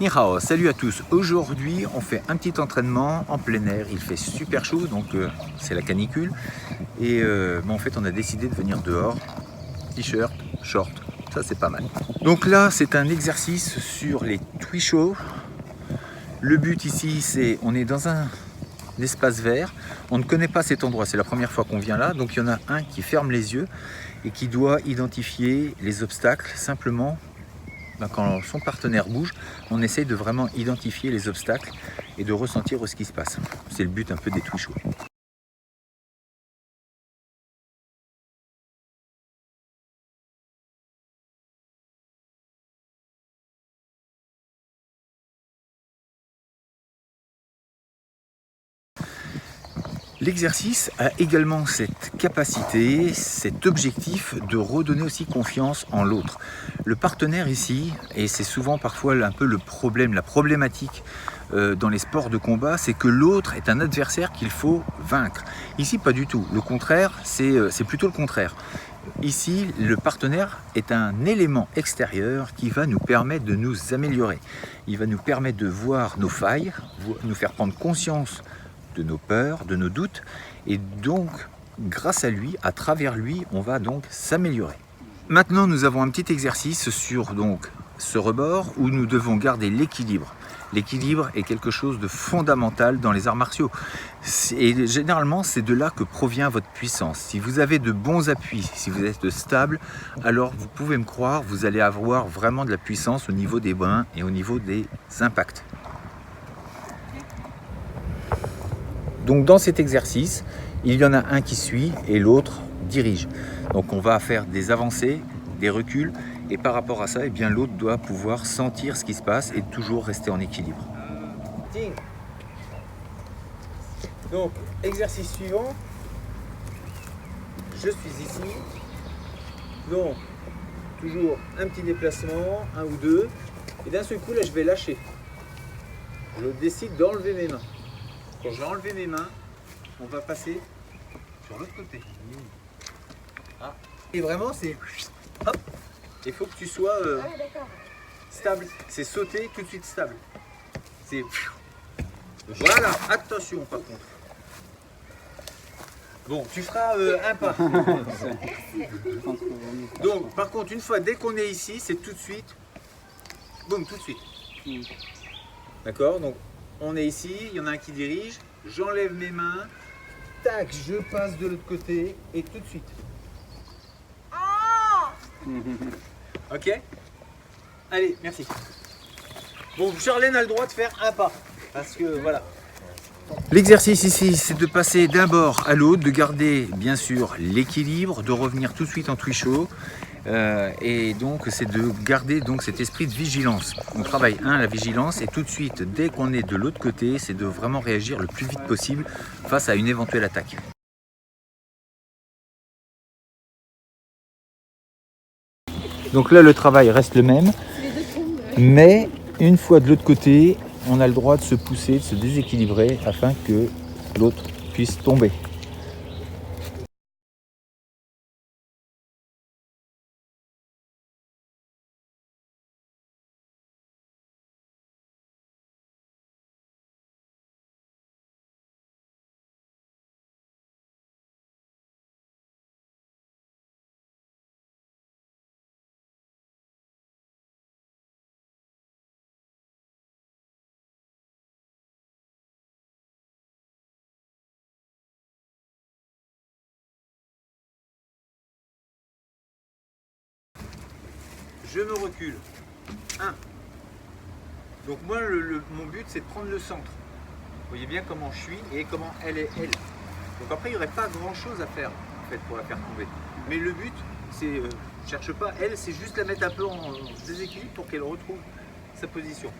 Ni hao, salut à tous. Aujourd'hui, on fait un petit entraînement en plein air. Il fait super chaud, donc c'est la canicule. Et en fait, on a décidé de venir dehors. T-shirt, short, ça c'est pas mal. Donc là, c'est un exercice sur les Twisho. Le but ici, c'est on est dans un espace vert. On ne connaît pas cet endroit, c'est la première fois qu'on vient là. Donc il y en a un qui ferme les yeux et qui doit identifier les obstacles simplement. Quand son partenaire bouge, on essaye de vraiment identifier les obstacles et de ressentir ce qui se passe. C'est le but un peu des Twisho. L'exercice a également cette capacité, cet objectif de redonner aussi confiance en l'autre. Le partenaire ici, et c'est souvent parfois un peu le problème, la problématique dans les sports de combat, c'est que l'autre est un adversaire qu'il faut vaincre. Ici, pas du tout. Le contraire, c'est plutôt le contraire. Ici, le partenaire est un élément extérieur qui va nous permettre de nous améliorer. Il va nous permettre de voir nos failles, nous faire prendre conscience de nos peurs, de nos doutes, et donc grâce à lui, à travers lui, on va donc s'améliorer. Maintenant, nous avons un petit exercice sur donc ce rebord où nous devons garder l'équilibre. L'équilibre est quelque chose de fondamental dans les arts martiaux. Et généralement, c'est de là que provient votre puissance. Si vous avez de bons appuis, si vous êtes stable, alors vous pouvez me croire, vous allez avoir vraiment de la puissance au niveau des mains et au niveau des impacts. Donc dans cet exercice, il y en a un qui suit et l'autre dirige. Donc on va faire des avancées, des reculs, et par rapport à ça, eh bien l'autre doit pouvoir sentir ce qui se passe et toujours rester en équilibre. Donc exercice suivant, je suis ici, donc toujours un petit déplacement, un ou deux, et d'un seul coup là je vais lâcher. Je décide d'enlever mes mains. Quand j'ai enlevé mes mains, on va passer sur l'autre côté. Ah. Et vraiment, c'est hop. Il faut que tu sois stable. C'est sauter tout de suite stable. C'est voilà. Attention par contre. Bon, tu feras un pas. Donc, par contre, une fois dès qu'on est ici, c'est tout de suite. Boum, tout de suite. D'accord. Donc, on est ici. Il y en a un qui dirige. J'enlève mes mains. Tac, je passe de l'autre côté et tout de suite. Ok? Allez, merci. Bon, Charlène a le droit de faire un pas. Parce que voilà. L'exercice ici, c'est de passer d'un bord à l'autre, de garder bien sûr l'équilibre, de revenir tout de suite en Twisho. Et donc c'est de garder donc cet esprit de vigilance. On travaille la vigilance, et tout de suite, dès qu'on est de l'autre côté, c'est de vraiment réagir le plus vite possible face à une éventuelle attaque. Donc là le travail reste le même, mais une fois de l'autre côté, on a le droit de se pousser, de se déséquilibrer afin que l'autre puisse tomber. Je me recule. 1. Donc moi, mon but, c'est de prendre le centre. Vous voyez bien comment je suis et comment elle est elle. Donc après, il n'y aurait pas grand-chose à faire en fait, pour la faire tomber. Mais le but, c'est, je cherche pas elle, c'est juste la mettre un peu en déséquilibre pour qu'elle retrouve sa position.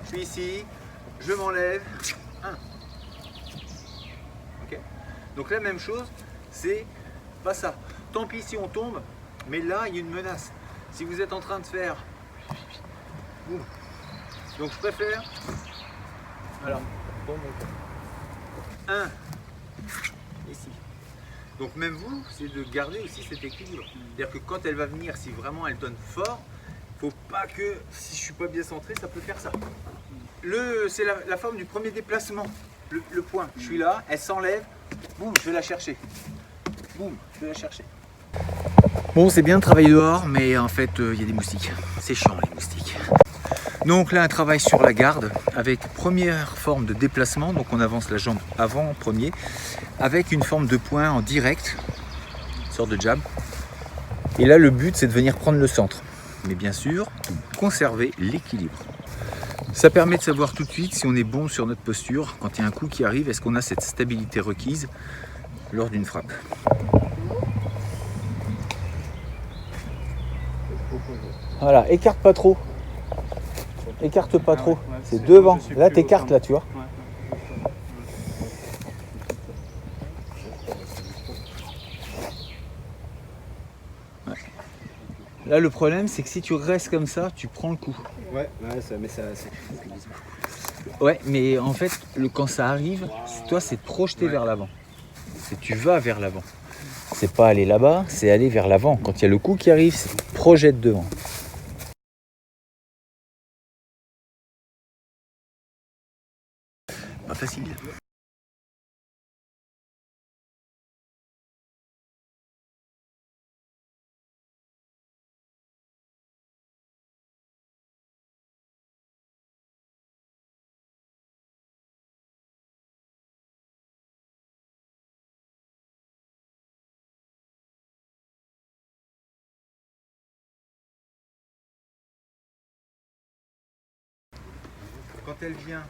Je suis ici, je m'enlève. 1. Ok. Donc la même chose. C'est pas ça. Tant pis si on tombe, mais là il y a une menace. Si vous êtes en train de faire, boum. Donc je préfère. Alors, bon, 1 ici. Donc même vous, c'est de garder aussi cet équilibre. C'est-à-dire que quand elle va venir, si vraiment elle donne fort, faut pas que, si je suis pas bien centré, ça peut faire ça. C'est la forme du premier déplacement. Le point, je suis là, elle s'enlève, boum, je vais la chercher. Boum, je vais la chercher. Bon, c'est bien de travailler dehors, mais en fait, il y a des moustiques. C'est chiant les moustiques. Donc là, un travail sur la garde avec première forme de déplacement. Donc on avance la jambe avant en premier, avec une forme de point en direct, une sorte de jab. Et là, le but, c'est de venir prendre le centre. Mais bien sûr, conserver l'équilibre. Ça permet de savoir tout de suite si on est bon sur notre posture. Quand il y a un coup qui arrive, est-ce qu'on a cette stabilité requise lors d'une frappe. Voilà, écarte pas trop. Écarte pas trop. C'est devant. Là, t'écartes là, tu vois. Ouais. Là, le problème, c'est que si tu restes comme ça, tu prends le coup. Ouais, ça, mais ça, c'est... Ouais, mais en fait, quand ça arrive, toi, c'est de projeter vers l'avant. C'est tu vas vers l'avant. C'est pas aller là-bas, c'est aller vers l'avant. Quand il y a le coup qui arrive, c'est projette devant. Pas facile. Quand elle vient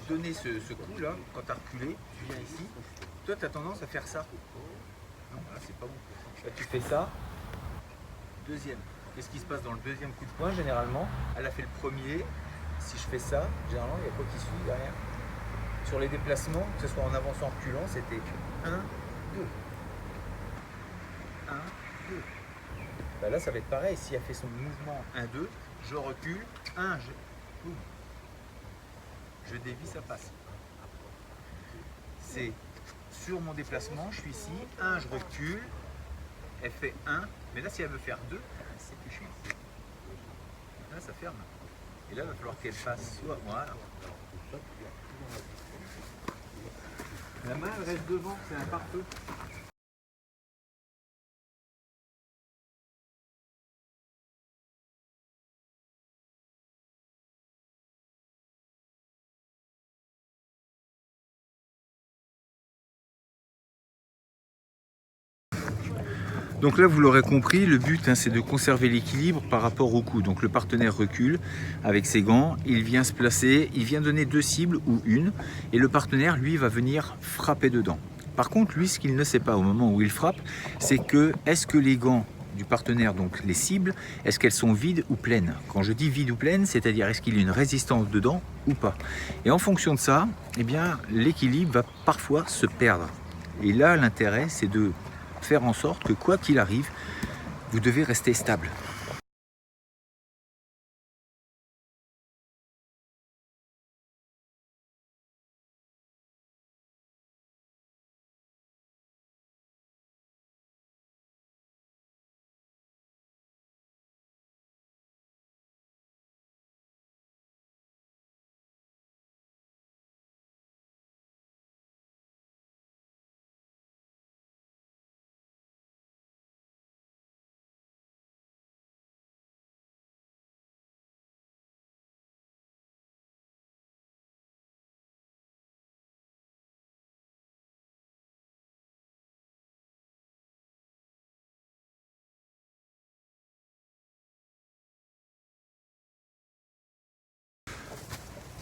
donner ce coup là, quand tu as reculé, tu viens ici, toi tu as tendance à faire ça. Non, là c'est pas bon. Là, tu fais ça, deuxième. Qu'est-ce qui se passe dans le deuxième coup de poing généralement? Elle a fait le premier, si je fais ça, généralement il y a quoi qui suit derrière? Sur les déplacements, que ce soit en avançant, en reculant, c'était 1, 2. 1, 2. Ben là ça va être pareil, si elle fait son mouvement 1, 2, je recule, 1, boum. Je dévie, ça passe. C'est sur mon déplacement, je suis ici, 1, je recule, elle fait 1, mais là si elle veut faire 2, c'est plus chiant. Là ça ferme. Et là il va falloir qu'elle fasse soit, voilà. La main elle reste devant, c'est un pare-feu. Donc là, vous l'aurez compris, le but, c'est de conserver l'équilibre par rapport au coup. Donc le partenaire recule avec ses gants, il vient se placer, il vient donner 2 cibles ou une, et le partenaire, lui, va venir frapper dedans. Par contre, lui, ce qu'il ne sait pas au moment où il frappe, c'est que est-ce que les gants du partenaire, donc les cibles, est-ce qu'elles sont vides ou pleines? Quand je dis vide ou pleine, c'est-à-dire est-ce qu'il y a une résistance dedans ou pas? Et en fonction de ça, eh bien, l'équilibre va parfois se perdre. Et là, l'intérêt, c'est de faire en sorte que quoi qu'il arrive, vous devez rester stable.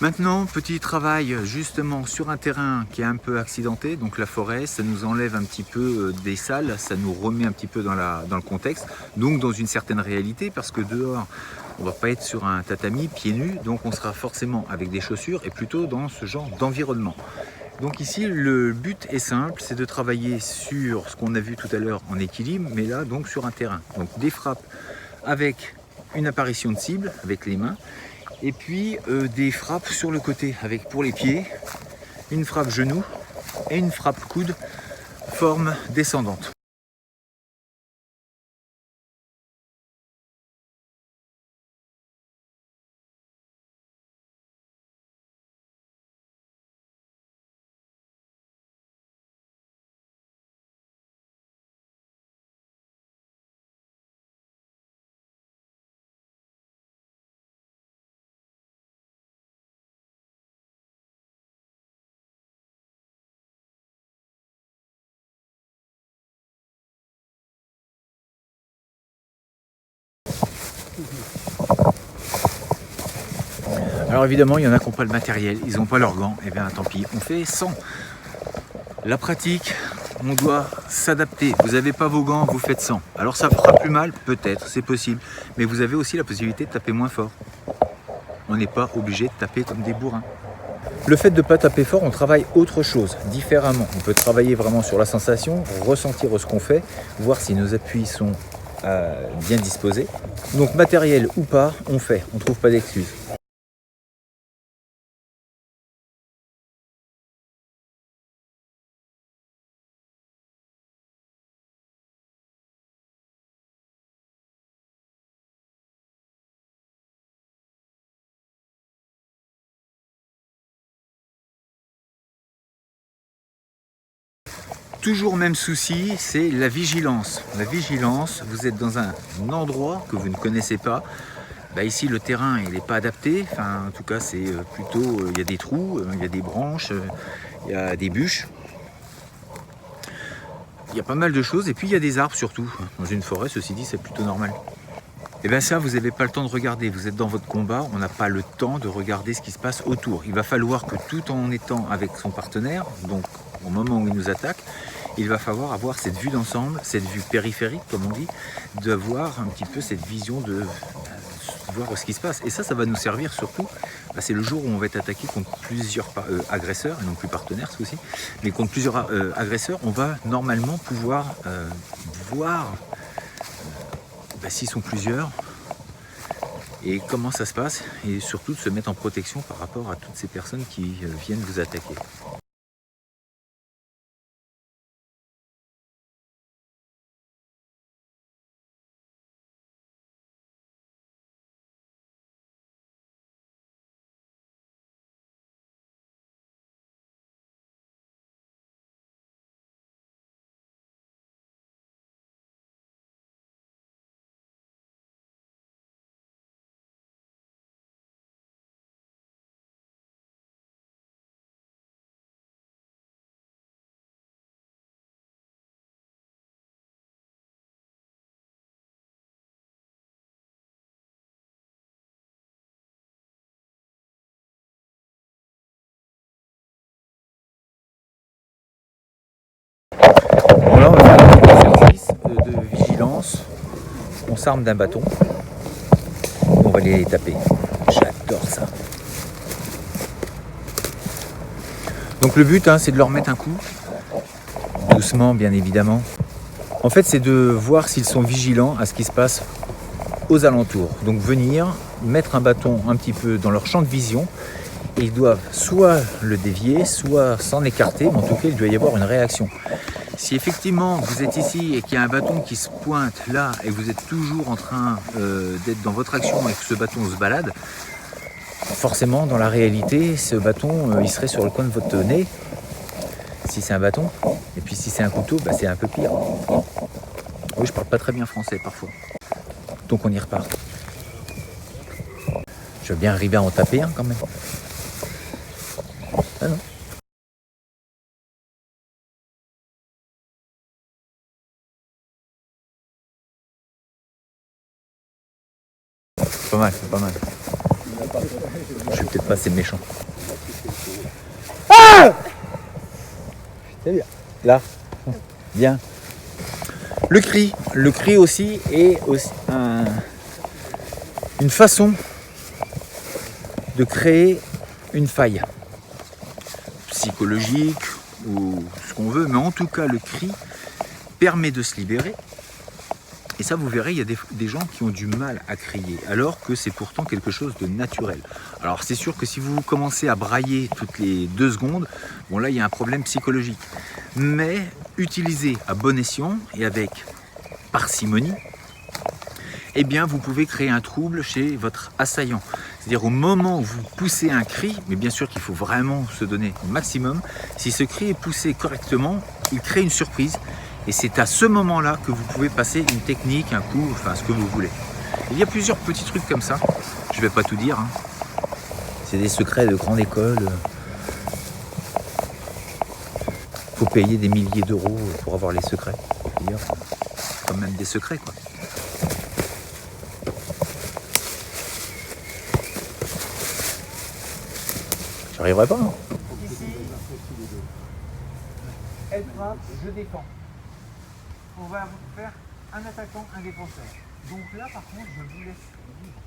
Maintenant, petit travail justement sur un terrain qui est un peu accidenté, donc la forêt, ça nous enlève un petit peu des salles, ça nous remet un petit peu dans le contexte, donc dans une certaine réalité, parce que dehors, on va pas être sur un tatami pieds nus, donc on sera forcément avec des chaussures et plutôt dans ce genre d'environnement. Donc ici, le but est simple, c'est de travailler sur ce qu'on a vu tout à l'heure en équilibre, mais là donc sur un terrain. Donc des frappes avec une apparition de cible, avec les mains, et puis des frappes sur le côté avec pour les pieds, une frappe genou et une frappe coude forme descendante. Alors évidemment, il y en a qui n'ont pas le matériel, ils n'ont pas leurs gants, et bien tant pis, on fait sans. La pratique, on doit s'adapter. Vous n'avez pas vos gants, vous faites sans. Alors ça fera plus mal, peut-être, c'est possible, mais vous avez aussi la possibilité de taper moins fort. On n'est pas obligé de taper comme des bourrins. Le fait de ne pas taper fort, on travaille autre chose, différemment. On peut travailler vraiment sur la sensation, ressentir ce qu'on fait, voir si nos appuis sont bien disposés. Donc matériel ou pas, on fait, on ne trouve pas d'excuses. Toujours même souci, c'est la vigilance. La vigilance, vous êtes dans un endroit que vous ne connaissez pas. Ici, le terrain il n'est pas adapté. Enfin, en tout cas, c'est plutôt, il y a des trous, il y a des branches, il y a des bûches. Il y a pas mal de choses. Et puis, il y a des arbres surtout. Dans une forêt, ceci dit, c'est plutôt normal. Et bien ça, vous n'avez pas le temps de regarder. Vous êtes dans votre combat, on n'a pas le temps de regarder ce qui se passe autour. Il va falloir que tout en étant avec son partenaire, donc au moment où il nous attaque, il va falloir avoir cette vue d'ensemble, cette vue périphérique, comme on dit, d'avoir un petit peu cette vision de voir ce qui se passe. Et ça va nous servir surtout, c'est le jour où on va être attaqué contre plusieurs agresseurs, et non plus partenaires ce aussi, mais contre plusieurs agresseurs, on va normalement pouvoir voir s'ils sont plusieurs et comment ça se passe, et surtout de se mettre en protection par rapport à toutes ces personnes qui viennent vous attaquer. Bon, là on va faire un exercice de vigilance. On s'arme d'un bâton. On va les taper. J'adore ça. Donc le but, c'est de leur mettre un coup. Doucement, bien évidemment. En fait, c'est de voir s'ils sont vigilants à ce qui se passe aux alentours. Donc venir, mettre un bâton un petit peu dans leur champ de vision. Et ils doivent soit le dévier, soit s'en écarter. Mais en tout cas, il doit y avoir une réaction. Si effectivement vous êtes ici et qu'il y a un bâton qui se pointe là et que vous êtes toujours en train d'être dans votre action et que ce bâton se balade, forcément dans la réalité ce bâton il serait sur le coin de votre nez si c'est un bâton, et puis si c'est un couteau c'est un peu pire. Oui, je parle pas très bien français parfois, donc on y repart. Je veux bien arriver à en taper un quand même. Ah non. Pas mal, c'est pas mal. Je suis peut-être pas assez méchant. Ah! C'est bien. Là. Bien. Le cri aussi est aussi une façon de créer une faille psychologique ou ce qu'on veut, mais en tout cas le cri permet de se libérer. Et ça, vous verrez, il y a des gens qui ont du mal à crier, alors que c'est pourtant quelque chose de naturel. Alors c'est sûr que si vous commencez à brailler toutes les 2 secondes, bon là, il y a un problème psychologique. Mais utilisé à bon escient et avec parcimonie, eh bien vous pouvez créer un trouble chez votre assaillant. C'est-à-dire au moment où vous poussez un cri, mais bien sûr qu'il faut vraiment se donner au maximum, si ce cri est poussé correctement, il crée une surprise. Et c'est à ce moment-là que vous pouvez passer une technique, un coup, enfin ce que vous voulez. Il y a plusieurs petits trucs comme ça. Je ne vais pas tout dire. Hein. C'est des secrets de grande école. Il faut payer des milliers d'euros pour avoir les secrets. C'est quand même des secrets, quoi. J'arriverai pas. Hein. Ici, elle frappe, je défends. On va faire un attaquant, un défenseur. Donc là, par contre, je vous laisse libre.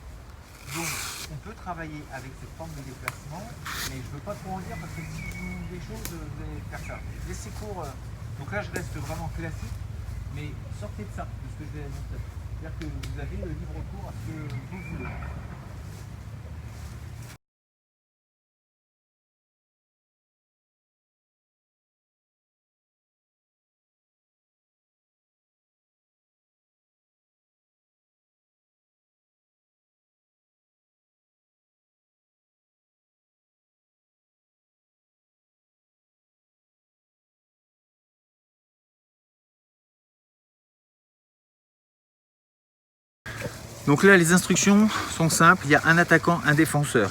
Donc, on peut travailler avec cette forme de déplacement, mais je ne veux pas trop en dire parce que si je vous montre des choses, vous allez faire ça. Laissez court. Donc là, je reste vraiment classique, mais sortez de ça, de ce que je vais montrer. C'est-à-dire que vous avez le libre cours à ce que vous voulez. Donc là, les instructions sont simples, il y a un attaquant, un défenseur.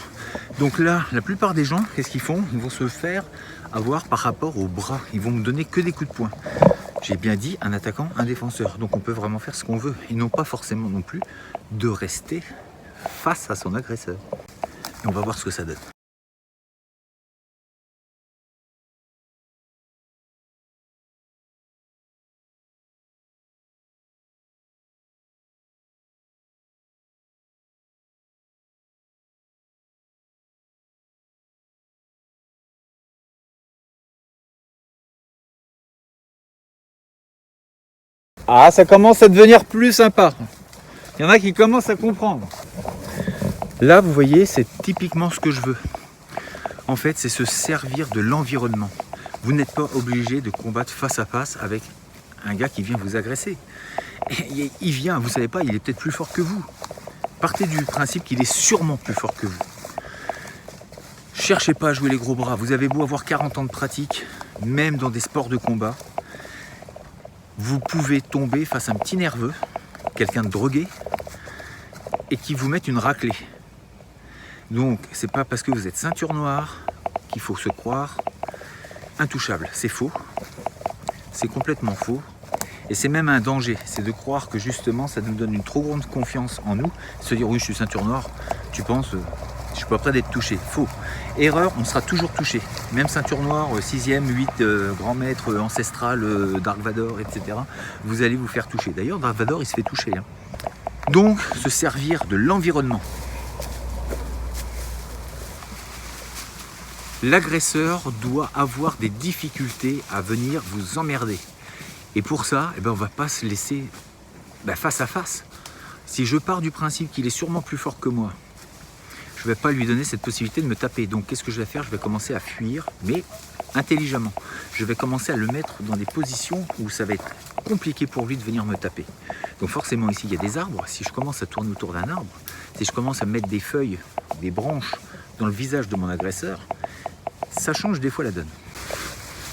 Donc là, la plupart des gens, qu'est-ce qu'ils font? Ils vont se faire avoir par rapport au bras. Ils vont me donner que des coups de poing. J'ai bien dit un attaquant, un défenseur. Donc on peut vraiment faire ce qu'on veut. Ils n'ont pas forcément non plus de rester face à son agresseur. Et on va voir ce que ça donne. Ah, ça commence à devenir plus sympa. Il y en a qui commencent à comprendre. Là, vous voyez, c'est typiquement ce que je veux. En fait, c'est se servir de l'environnement. Vous n'êtes pas obligé de combattre face à face avec un gars qui vient vous agresser. Et il vient, vous savez pas, il est peut-être plus fort que vous. Partez du principe qu'il est sûrement plus fort que vous. Cherchez pas à jouer les gros bras. Vous avez beau avoir 40 ans de pratique, même dans des sports de combat, vous pouvez tomber face à un petit nerveux, quelqu'un de drogué, et qui vous mette une raclée. Donc, c'est pas parce que vous êtes ceinture noire qu'il faut se croire intouchable. C'est faux. C'est complètement faux. Et c'est même un danger. C'est de croire que justement, ça nous donne une trop grande confiance en nous. Se dire, oui, je suis ceinture noire, tu penses, je suis pas prêt d'être touché. Faux. Erreur, on sera toujours touché. Même ceinture noire, 6e, 8, grand maître, ancestral, Dark Vador, etc. Vous allez vous faire toucher. D'ailleurs, Dark Vador, il se fait toucher. Hein. Donc, se servir de l'environnement. L'agresseur doit avoir des difficultés à venir vous emmerder. Et pour ça, on ne va pas se laisser face à face. Si je pars du principe qu'il est sûrement plus fort que moi, je ne vais pas lui donner cette possibilité de me taper. Donc qu'est-ce que je vais faire? Je vais commencer à fuir, mais intelligemment. Je vais commencer à le mettre dans des positions où ça va être compliqué pour lui de venir me taper. Donc forcément ici il y a des arbres. Si je commence à tourner autour d'un arbre, si je commence à mettre des feuilles, des branches dans le visage de mon agresseur, ça change des fois la donne.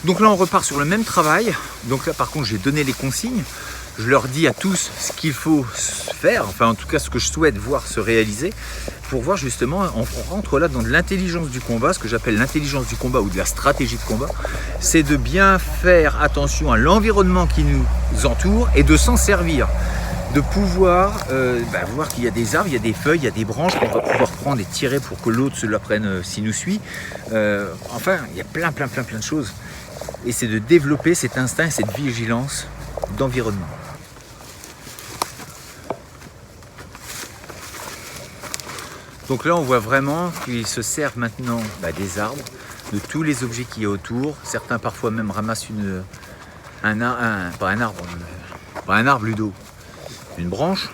Donc là on repart sur le même travail. Donc là par contre j'ai donné les consignes. Je leur dis à tous ce qu'il faut faire, enfin en tout cas ce que je souhaite voir se réaliser, pour voir justement, on rentre là dans de l'intelligence du combat, ce que j'appelle l'intelligence du combat ou de la stratégie de combat, c'est de bien faire attention à l'environnement qui nous entoure et de s'en servir, de pouvoir voir qu'il y a des arbres, il y a des feuilles, il y a des branches qu'on va pouvoir prendre et tirer pour que l'autre se la prenne s'il nous suit. Enfin, il y a plein de choses. Et c'est de développer cet instinct et cette vigilance d'environnement. Donc là on voit vraiment qu'ils se servent maintenant des arbres, de tous les objets qu'il y a autour. Certains parfois même ramassent un arbre Ludo, une branche,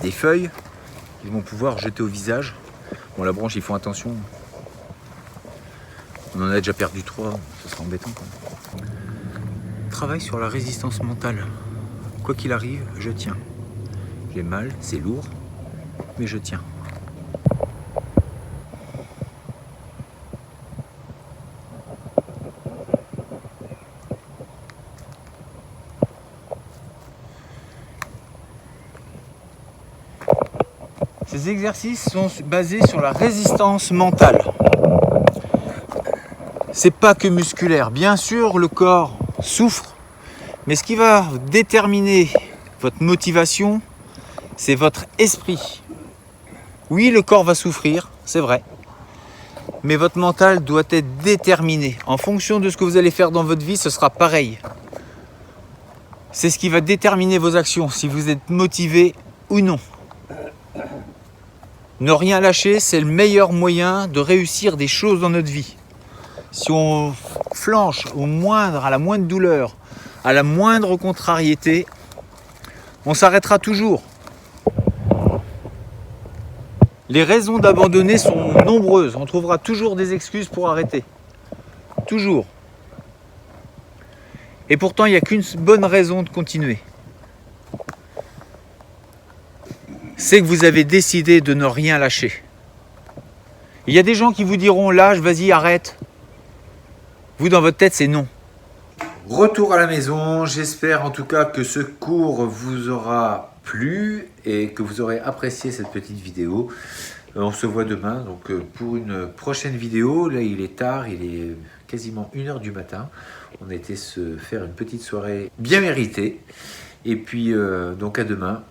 des feuilles qu'ils vont pouvoir jeter au visage. Bon, la branche ils font attention, on en a déjà perdu 3, ça sera embêtant quand même. travaille sur la résistance mentale. Quoi qu'il arrive, je tiens. J'ai mal, c'est lourd, mais je tiens. Ces exercices sont basés sur la résistance mentale. C'est pas que musculaire. Bien sûr, le corps souffre, mais ce qui va déterminer votre motivation, c'est votre esprit. Oui, le corps va souffrir, c'est vrai, mais votre mental doit être déterminé. En fonction de ce que vous allez faire dans votre vie, ce sera pareil. C'est ce qui va déterminer vos actions, si vous êtes motivé ou non. Ne rien lâcher, c'est le meilleur moyen de réussir des choses dans notre vie. Si on flanche à la moindre douleur, à la moindre contrariété, on s'arrêtera toujours. Les raisons d'abandonner sont nombreuses. On trouvera toujours des excuses pour arrêter. Toujours. Et pourtant, il n'y a qu'une bonne raison de continuer. C'est que vous avez décidé de ne rien lâcher. Il y a des gens qui vous diront lâche, vas-y, arrête. Vous, dans votre tête, c'est non. Retour à la maison. J'espère en tout cas que ce cours vous aura plu et que vous aurez apprécié cette petite vidéo. On se voit demain donc pour une prochaine vidéo. Là, il est tard, il est quasiment 1h du matin. On a été se faire une petite soirée bien méritée. Et puis, donc à demain.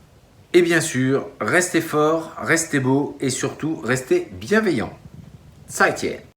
Et bien sûr, restez forts, restez beaux et surtout, restez bienveillants. 再见